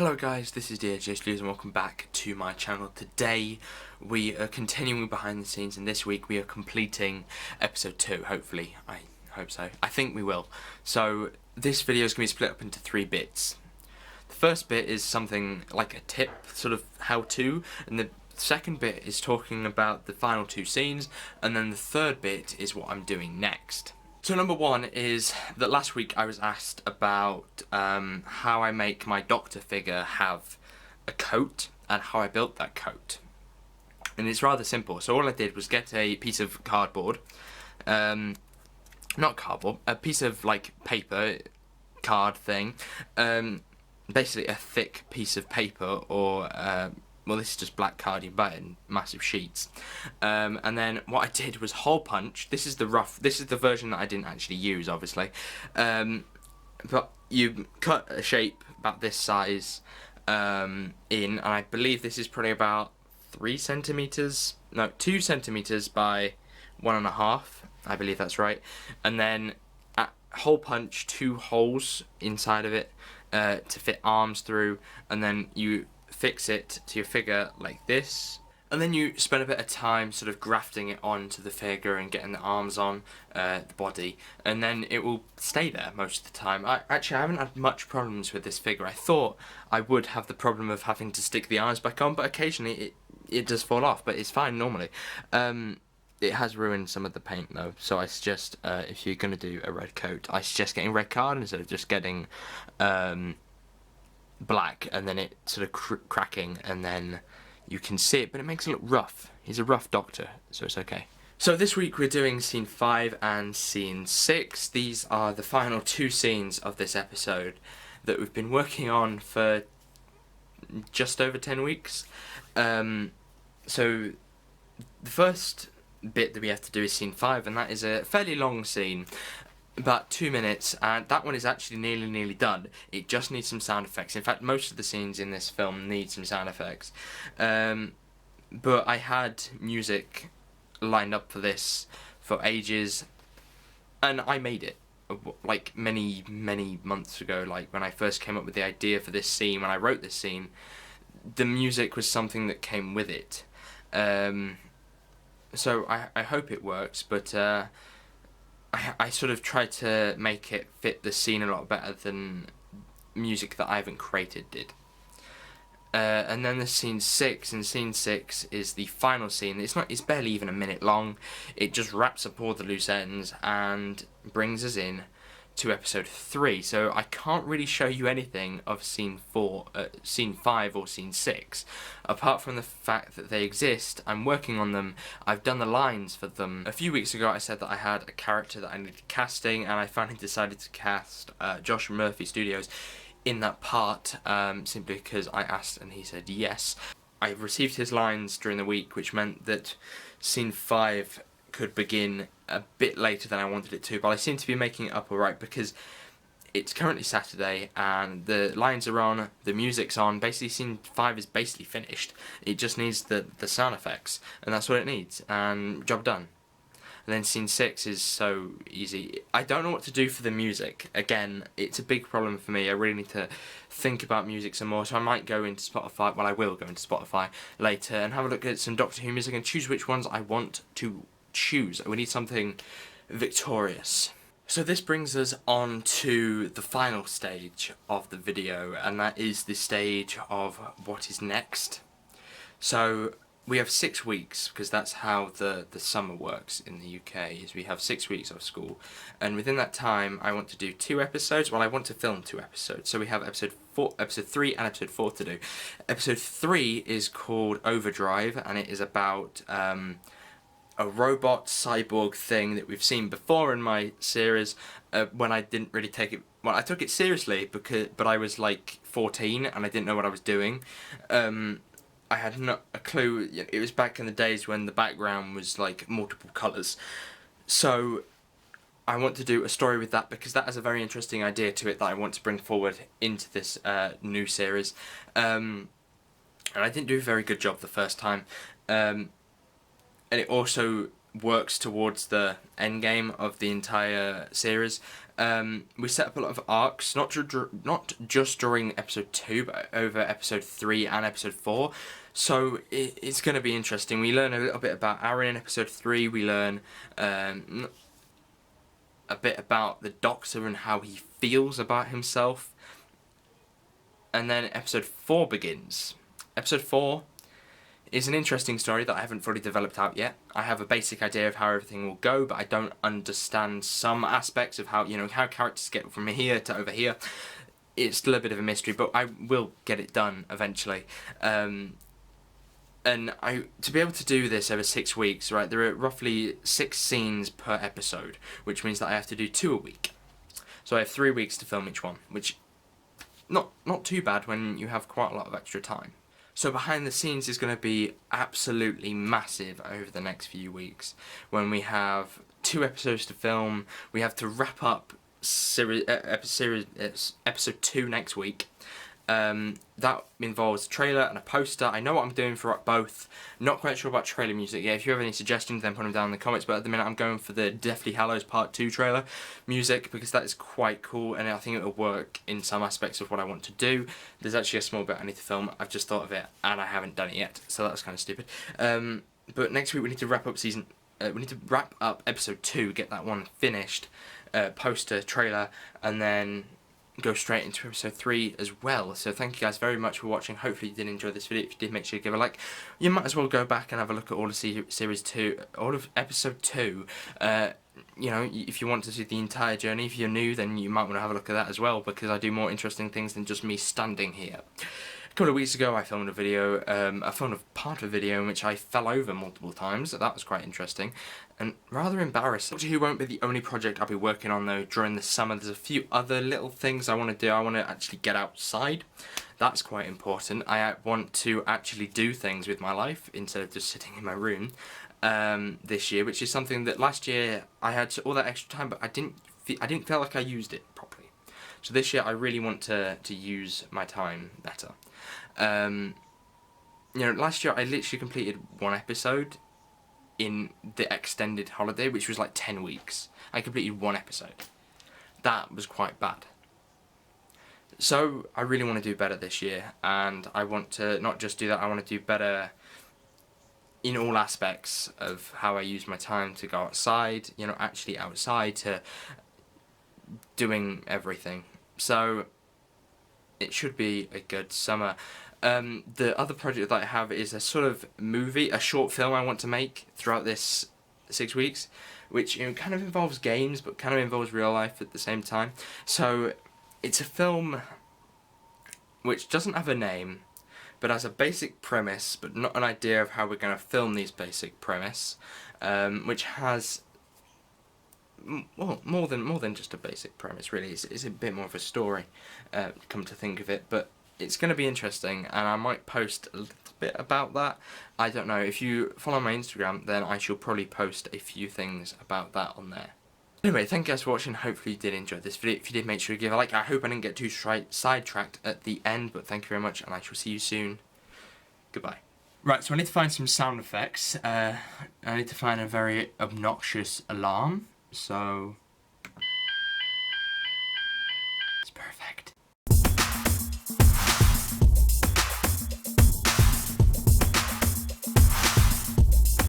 Hello guys, this is DJ Studios and welcome back to my channel. Today we are continuing behind the scenes and this week we are completing episode 2, hopefully. I hope so. I think we will. So this video is going to be split up into 3 bits. The first bit is something like a tip, sort of how-to, and the second bit is talking about the final 2 scenes, and then the third bit is what I'm doing next. So number 1 is that last week I was asked about how I make my Doctor figure have a coat and how I built that coat. And it's rather simple. So all I did was get a piece of cardboard, not cardboard, a piece of like paper, card thing, basically a thick piece of paper or well, this is just black card you buy in massive sheets. And then what I did was hole punch. This is the version that I didn't actually use, obviously. But you cut a shape about this size in, and I believe this is probably about 2 centimeters by 1.5. I believe that's right. And then hole punch 2 holes inside of it to fit arms through, and then you fix it to your figure like this, and then you spend a bit of time sort of grafting it onto the figure and getting the arms on the body, and then it will stay there most of the time. I haven't had much problems with this figure. I thought I would have the problem of having to stick the arms back on, but occasionally it does fall off, but it's fine normally. It has ruined some of the paint though, so I suggest if you're going to do a red coat, I suggest getting red card instead of just getting black and then it sort of cracking and then you can see it, but it makes it look rough. He's a rough Doctor, so it's okay. So this week we're doing scene 5 and scene 6. These are the final 2 scenes of this episode that we've been working on for just over 10 weeks. So the first bit that we have to do is scene 5, and that is a fairly long scene, about 2 minutes, and that one is actually nearly done. It just needs some sound effects. In fact, most of the scenes in this film need some sound effects. But I had music lined up for this for ages, and I made it like many months ago. Like when I first came up with the idea for this scene, when I wrote this scene, the music was something that came with it. So I hope it works, but I sort of tried to make it fit the scene a lot better than music that I haven't created did. And then there's scene 6, and scene 6 is the final scene. It's barely even a minute long. It just wraps up all the loose ends and brings us in to episode 3. So I can't really show you anything of scene 5 or scene 6, apart from the fact that they exist. I'm working on them. I've done the lines for them. A few weeks ago I said that I had a character that I needed casting, and I finally decided to cast Josh from Murphy Studios in that part, simply because I asked and he said yes. I received his lines during the week, which meant that scene 5 could begin a bit later than I wanted it to, but I seem to be making it up alright because it's currently Saturday and the lines are on, the music's on. Basically scene 5 is basically finished. It just needs the sound effects, and that's what it needs, and job done. And then scene 6 is so easy. I don't know what to do for the music. Again, it's a big problem for me. I really need to think about music some more, so I might go into Spotify, well I will go into Spotify later and have a look at some Doctor Who music and choose which ones I want to choose. We need something victorious. So this brings us on to the final stage of the video, and that is the stage of what is next. So we have 6 weeks, because that's how the summer works in the UK, is we have 6 weeks of school, and within that time I want to do 2 episodes. Well, I want to film 2 episodes, so we have episode 3 and episode 4 to do. Episode 3 is called Overdrive, and it is about a robot cyborg thing that we've seen before in my series, when I didn't really take it. Well, I took it seriously but I was like 14 and I didn't know what I was doing. I had not a clue. It was back in the days when the background was like multiple colours. So I want to do a story with that because that has a very interesting idea to it that I want to bring forward into this new series. And I didn't do a very good job the first time. And it also works towards the end game of the entire series. We set up a lot of arcs, not just during episode 2, but over episode 3 and episode 4. So it's going to be interesting. We learn a little bit about Aaron in episode 3. We learn a bit about the Doctor and how he feels about himself. And then episode 4 begins. Episode 4 is an interesting story that I haven't fully developed out yet. I have a basic idea of how everything will go, but I don't understand some aspects of how, how characters get from here to over here. It's still a bit of a mystery, but I will get it done eventually. And to be able to do this over 6 weeks, right, there are roughly 6 scenes per episode, which means that I have to do 2 a week. So I have 3 weeks to film each one, which not too bad when you have quite a lot of extra time. So behind the scenes is going to be absolutely massive over the next few weeks. When we have 2 episodes to film, we have to wrap up episode 2 next week. That involves a trailer and a poster. I know what I'm doing for both. Not quite sure about trailer music yet. If you have any suggestions, then put them down in the comments. But at the minute, I'm going for the Deathly Hallows Part 2 trailer music because that is quite cool, and I think it will work in some aspects of what I want to do. There's actually a small bit I need to film. I've just thought of it, and I haven't done it yet, so that's kind of stupid. But next week we need to wrap up episode 2, get that one finished, poster, trailer, and then go straight into episode 3 as well. So thank you guys very much for watching. Hopefully you did enjoy this video. If you did, make sure you give a like. You might as well go back and have a look at all of series 2, all of episode 2. If you want to see the entire journey. If you're new, then you might want to have a look at that as well, because I do more interesting things than just me standing here. A couple of weeks ago I filmed a video, I filmed a part of a video in which I fell over multiple times. That was quite interesting and rather embarrassing. Doctor Who won't be the only project I'll be working on though during the summer. There's a few other little things I want to do. I want to actually get outside. That's quite important. I want to actually do things with my life instead of just sitting in my room this year, which is something that last year I had all that extra time, but I didn't feel like I used it properly. So this year I really want to use my time better. Last year I literally completed 1 episode in the extended holiday, which was like 10 weeks. I completed 1 episode. That was quite bad. So I really want to do better this year, and I want to not just do that, I want to do better in all aspects of how I use my time to go outside, actually outside, to doing everything. So it should be a good summer. The other project that I have is a sort of movie, a short film I want to make throughout this 6 weeks, which kind of involves games, but kind of involves real life at the same time. So it's a film which doesn't have a name, but has a basic premise, but not an idea of how we're going to film these basic premise, which has more than just a basic premise, really. It's a bit more of a story, come to think of it, but it's going to be interesting, and I might post a little bit about that. I don't know. If you follow my Instagram, then I shall probably post a few things about that on there. Anyway, thank you guys for watching. Hopefully you did enjoy this video. If you did, make sure you give a like. I hope I didn't get too sidetracked at the end, but thank you very much, and I shall see you soon. Goodbye. Right, so I need to find some sound effects. I need to find a very obnoxious alarm, so